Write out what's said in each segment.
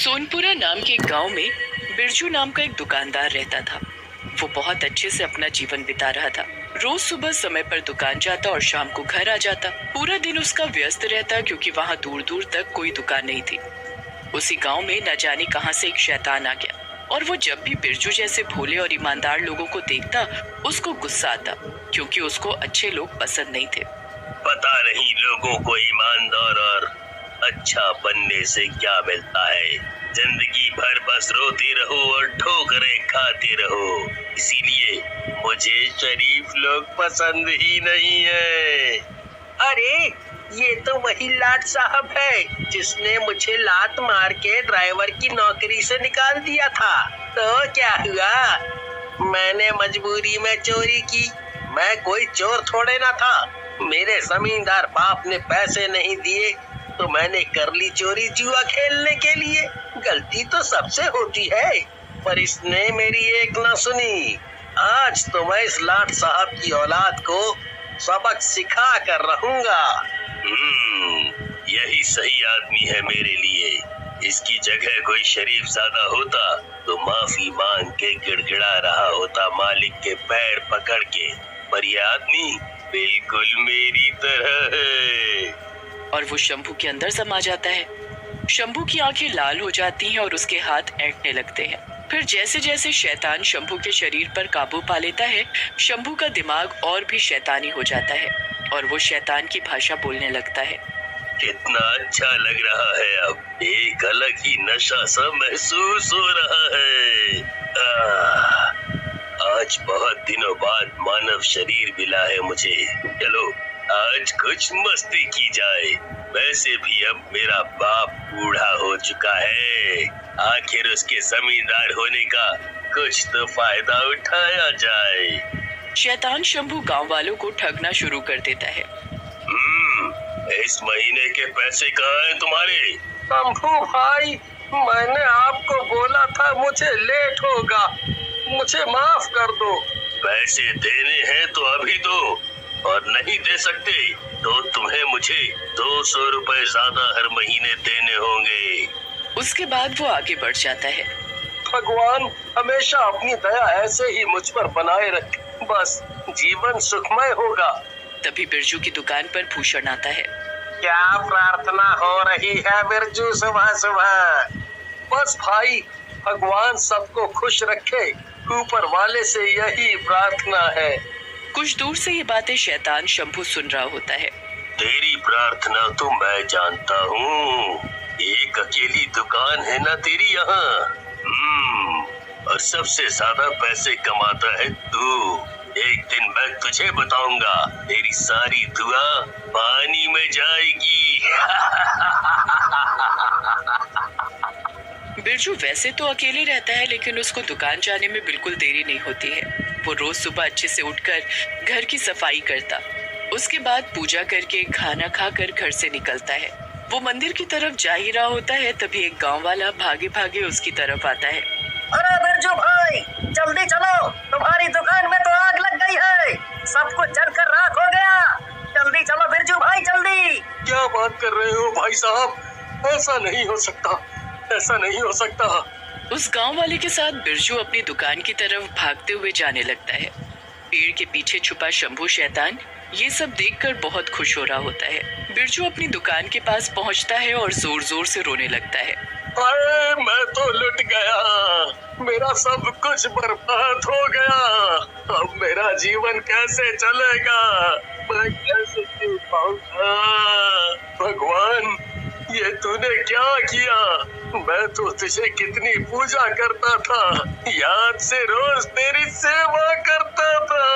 सोनपुरा नाम के एक गांव में बिरजू नाम का एक दुकानदार रहता था। वो बहुत अच्छे से अपना जीवन बिता रहा था। रोज सुबह समय पर दुकान जाता और शाम को घर आ जाता। पूरा दिन उसका व्यस्त रहता क्योंकि वहाँ दूर दूर तक कोई दुकान नहीं थी। उसी गांव में न जाने कहां से एक शैतान आ गया और वो जब भी बिरजू जैसे भोले और ईमानदार लोगों को देखता उसको गुस्सा आता, क्योंकि उसको अच्छे लोग पसंद नहीं थे। पता नहीं लोगों को ईमानदार और अच्छा बनने से क्या मिलता है। जिंदगी भर बस रोते रहो और ठोकरें खाते रहो, इसीलिए मुझे शरीफ लोग पसंद ही नहीं है। अरे ये तो वही लाट साहब है जिसने मुझे लात मार के ड्राइवर की नौकरी से निकाल दिया था। तो क्या हुआ, मैंने मजबूरी में चोरी की। मैं कोई चोर थोड़े ना था। मेरे जमींदार बाप ने पैसे नहीं दिए तो मैंने कर ली चोरी जुआ खेलने के लिए। गलती तो सबसे होती है, पर इसने मेरी एक ना सुनी। आज तो मैं इस लाट साहब की औलाद को सबक सिखा कर रहूंगा। यही सही आदमी है मेरे लिए। इसकी जगह कोई शरीफ ज़्यादा होता तो माफी मांग के गिड़गिड़ा रहा होता मालिक के पैर पकड़ के, पर यह आदमी बिल्कुल मेरी तरह है। और वो शंभू के अंदर समा जाता है। शंभू की आंखें लाल हो जाती हैं और उसके हाथ ऐंठने लगते हैं। फिर जैसे जैसे शैतान शंभू के शरीर पर काबू पा लेता है, शंभू का दिमाग और भी शैतानी हो जाता है और वो शैतान की भाषा बोलने लगता है। कितना अच्छा लग रहा है, अब एक अलग ही नशा सा महसूस हो रहा है। आज बहुत दिनों बाद मानव शरीर मिला है मुझे। चलो आज कुछ मस्ती की जाए। वैसे भी अब मेरा बाप बूढ़ा हो चुका है, आखिर उसके जमींदार होने का कुछ तो फायदा उठाया जाए। शैतान शंभू गांव वालों को ठगना शुरू कर देता है। इस महीने के पैसे कहाँ हैं तुम्हारे? शंभू भाई, मैंने आपको बोला था मुझे लेट होगा, मुझे माफ कर दो। पैसे देने हैं तो अभी दो, और नहीं दे सकते तो तुम्हें मुझे 200 रुपए ज्यादा हर महीने देने होंगे। उसके बाद वो आगे बढ़ जाता है। भगवान हमेशा अपनी दया ऐसे ही मुझ पर बनाए रखे, बस जीवन सुखमय होगा। तभी बिरजू की दुकान पर भूषण आता है। क्या प्रार्थना हो रही है बिरजू सुबह सुबह? बस भाई, भगवान सबको खुश रखे, ऊपर वाले से यही प्रार्थना है। कुछ दूर से ये बातें शैतान शंभू सुन रहा होता है। तेरी प्रार्थना तो मैं जानता हूँ। एक अकेली दुकान है ना तेरी यहाँ, और सबसे ज्यादा पैसे कमाता है तू। एक दिन मैं तुझे बताऊंगा, तेरी सारी दुआ पानी में जाएगी। बिरजू वैसे तो अकेले रहता है, लेकिन उसको दुकान जाने में बिल्कुल देरी नहीं होती है। वो रोज सुबह अच्छे से उठकर घर की सफाई करता, उसके बाद पूजा करके खाना खाकर घर से निकलता है। वो मंदिर की तरफ जा ही रहा होता है, तभी एक गांव वाला भागे भागे उसकी तरफ आता है। अरे बिरजू भाई, जल्दी चलो, तुम्हारी दुकान में तो आग लग गई है, सब कुछ जलकर राख हो गया। जल्दी चलो बिरजू भाई, जल्दी। क्या बात कर रहे हो भाई साहब? ऐसा नहीं हो सकता, ऐसा नहीं हो सकता। उस गांव वाले के साथ बिरजू अपनी दुकान की तरफ भागते हुए जाने लगता है। पेड़ के पीछे छुपा शंभू शैतान ये सब देखकर बहुत खुश हो रहा होता है। बिरजू अपनी दुकान के पास पहुंचता है और जोर जोर से रोने लगता है। अरे मैं तो लुट गया, मेरा सब कुछ बर्बाद हो गया। अब मेरा जीवन कैसे चलेगा, मैं कैसे जी पाऊंगा? भगवान, ये तूने क्या किया? मैं तो तुझे कितनी पूजा करता था, याद से रोज तेरी सेवा करता था।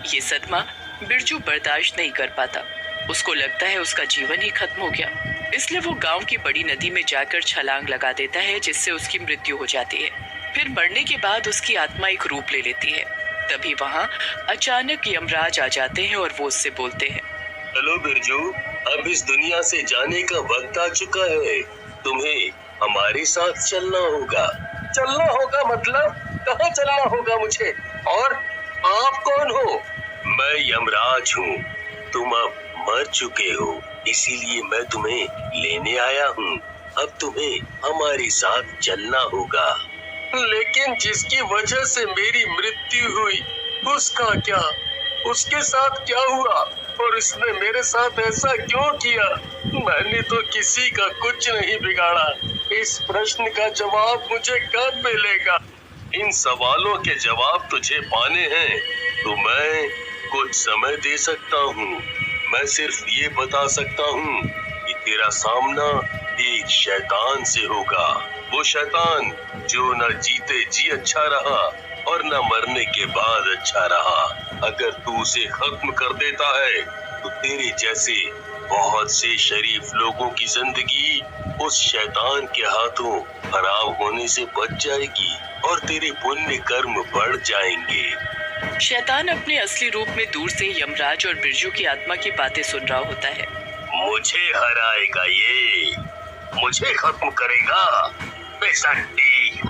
ये सदमा बिरजू बर्दाश्त नहीं कर पाता। उसको लगता है उसका जीवन ही खत्म हो गया, इसलिए वो गांव की बड़ी नदी में जाकर छलांग लगा देता है, जिससे उसकी मृत्यु हो जाती है। फिर मरने के बाद उसकी आत्मा एक रूप ले लेती है। तभी वहाँ अचानक यमराज आ जाते हैं और वो उससे बोलते हैं। चलो बिरजू, अब इस दुनिया से जाने का वक्त आ चुका है, तुम्हें हमारे साथ चलना होगा। चलना होगा मतलब? कहाँ चलना होगा मुझे? और आप कौन हो? मैं यमराज हूँ। तुम अब मर चुके हो, इसीलिए मैं तुम्हें लेने आया हूँ। अब तुम्हें हमारे साथ चलना होगा। लेकिन जिसकी वजह से मेरी मृत्यु हुई, उसका क्या? उसके साथ क्या हुआ और इसने मेरे साथ ऐसा क्यों किया? मैंने तो किसी का कुछ नहीं बिगाड़ा। इस प्रश्न का जवाब मुझे कब मिलेगा? इन सवालों के जवाब तुझे पाने हैं तो मैं कुछ समय दे सकता हूँ। मैं सिर्फ ये बता सकता हूँ कि तेरा सामना एक शैतान से होगा। वो शैतान जो न जीते जी अच्छा रहा और न मरने के बाद अच्छा रहा। अगर तू उसे खत्म कर देता है तो तेरे जैसे बहुत से शरीफ लोगों की जिंदगी उस शैतान के हाथों खराब होने से बच जाएगी और तेरे पुण्य कर्म बढ़ जाएंगे। शैतान अपने असली रूप में दूर से यमराज और बिरजू की आत्मा की बातें सुन रहा होता है। मुझे हराएगा ये, मुझे खत्म करेगा बेसंटी।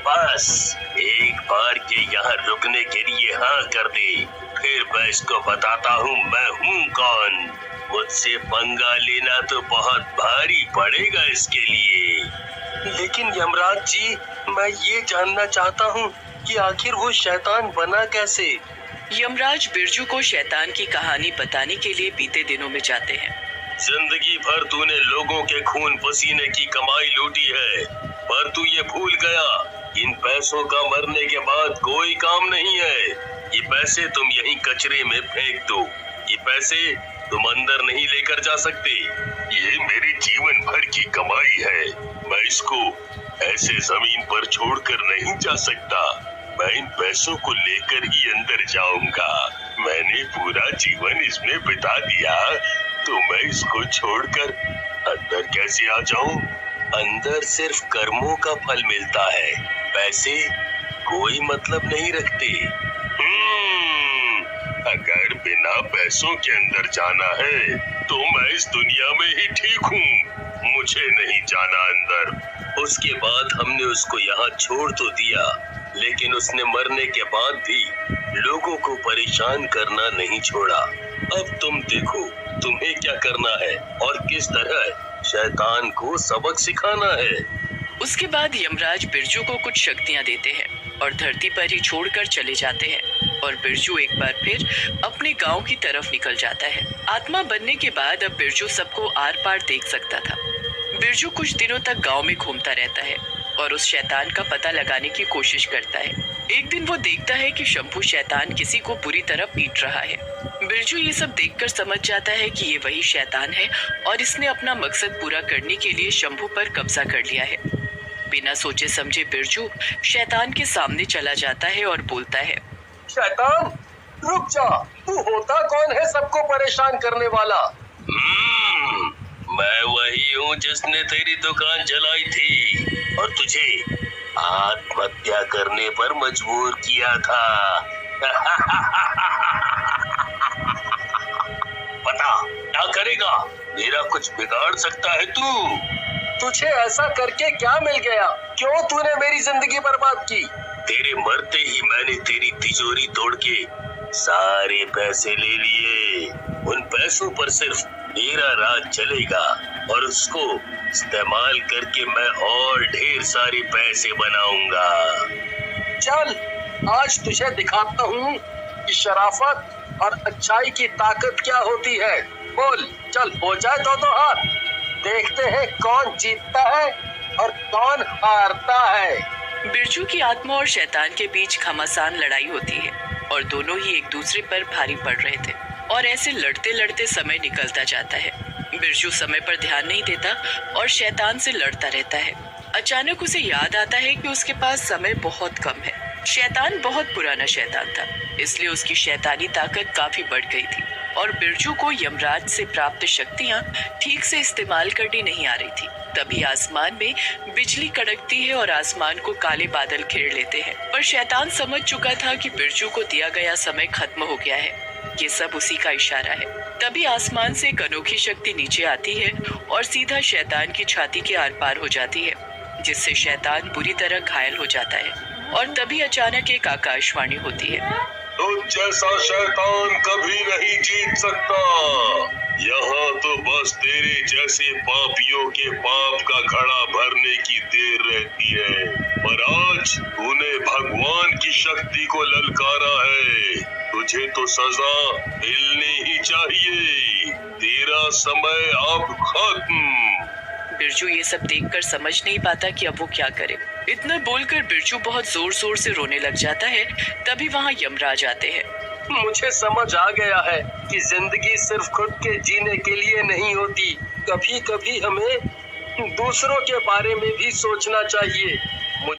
बस एक बार के यहाँ रुकने के लिए हाँ कर दे, फिर मैं इसको बताता हूँ मैं हूँ कौन। मुझसे पंगा लेना तो बहुत भारी पड़ेगा इसके लिए। लेकिन यमराज जी, मैं ये जानना चाहता हूँ कि आखिर वो शैतान बना कैसे? यमराज बिरजू को शैतान की कहानी बताने के लिए बीते दिनों में जाते हैं। जिंदगी भर तूने लोगों के खून पसीने की कमाई लूटी है, पर तू ये भूल गया इन पैसों का मरने के बाद कोई काम नहीं है। ये पैसे तुम यहीं कचरे में फेंक दो। ये पैसे तुम अंदर नहीं लेकर जा सकते। ये मेरे जीवन भर की कमाई है, मैं इसको ऐसे जमीन पर छोड़कर नहीं जा सकता। मैं इन पैसों को लेकर ही अंदर जाऊंगा। मैंने पूरा जीवन इसमें बिता दिया, तो मैं इसको छोड़कर अंदर कैसे आ जाऊं? अंदर सिर्फ कर्मों का फल मिलता है, पैसे कोई मतलब नहीं रखते। अगर बिना पैसों के अंदर जाना है तो मैं इस दुनिया में ही ठीक हूँ, मुझे नहीं जाना अंदर। उसके बाद हमने उसको यहाँ छोड़ तो दिया, लेकिन उसने मरने के बाद भी लोगों को परेशान करना नहीं छोड़ा। अब तुम देखो तुम्हें क्या करना है और किस तरह शैतान को सबक सिखाना है। उसके बाद यमराज बिरजू को कुछ शक्तियां देते हैं और धरती पर ही छोड़कर चले जाते हैं और बिरजू एक बार फिर अपने गांव की तरफ निकल जाता है। आत्मा बनने के बाद अब बिरजू सबको आर पार देख सकता था। बिरजू कुछ दिनों तक गांव में घूमता रहता है और उस शैतान का पता लगाने की कोशिश करता है। एक दिन वो देखता है कि शंभू शैतान किसी को बुरी तरह पीट रहा है। बिरजू ये सब देखकर समझ जाता है कि ये वही शैतान है और इसने अपना मकसद पूरा करने के लिए शंभू पर कब्जा कर लिया है। बिना सोचे समझे बिरजू शैतान के सामने चला जाता है और बोलता है, शैतान रुक जा, तू होता कौन है सबको परेशान करने वाला? मैं वही हूँ जिसने तेरी दुकान जलाई थी और तुझे आत्महत्या करने पर मजबूर किया था। पता क्या करेगा? मेरा कुछ बिगाड़ सकता है तू? तुझे ऐसा करके क्या मिल गया? क्यों तूने मेरी जिंदगी बर्बाद की? तेरे मरते ही मैंने तेरी तिजोरी तोड़ के सारे पैसे ले लिए। उन पैसों पर सिर्फ मेरा राज चलेगा और उसको इस्तेमाल करके मैं और ढेर सारे पैसे बनाऊंगा। चल आज तुझे दिखाता हूँ कि शराफत और अच्छाई की ताकत क्या होती है। बोल, चल हो जाए तो हाथ, देखते हैं कौन जीतता है और कौन हारता है। बिरजू की आत्मा और शैतान के बीच घमासान लड़ाई होती है और दोनों ही एक दूसरे पर भारी पड़ रहे थे और ऐसे लड़ते लड़ते समय निकलता जाता है। बिरजू समय पर ध्यान नहीं देता और शैतान से लड़ता रहता है। अचानक उसे याद आता है कि उसके पास समय बहुत कम है। शैतान बहुत पुराना शैतान था, इसलिए उसकी शैतानी ताकत काफी बढ़ गई थी और बिरजू को यमराज से प्राप्त शक्तियां ठीक से इस्तेमाल करनी नहीं आ रही थी। तभी आसमान में बिजली कड़कती है और आसमान को काले बादल घेर लेते हैं। पर शैतान समझ चुका था कि बिरजू को दिया गया समय खत्म हो गया है, ये सब उसी का इशारा है। तभी आसमान से एक अनोखी शक्ति नीचे आती है और सीधा शैतान की छाती के आर पार हो जाती है, जिससे शैतान बुरी तरह घायल हो जाता है। और तभी अचानक एक आकाशवाणी होती है, तुझ जैसा शैतान कभी नहीं जीत सकता। यहाँ तो बस तेरे जैसे पापियों के पाप का घड़ा भरने की देर रहती है, पर आज तूने भगवान की शक्ति को ललकारा है। तुझे तो सजा मिलनी ही चाहिए। तेरा समय अब खत्म। बिरजू ये सब देखकर समझ नहीं पाता कि अब वो क्या करे। इतना बोलकर बिरजू बहुत जोर जोर से रोने लग जाता है। तभी वहाँ यमराज आते हैं। मुझे समझ आ गया है कि जिंदगी सिर्फ खुद के जीने के लिए नहीं होती, कभी कभी हमें दूसरों के बारे में भी सोचना चाहिए।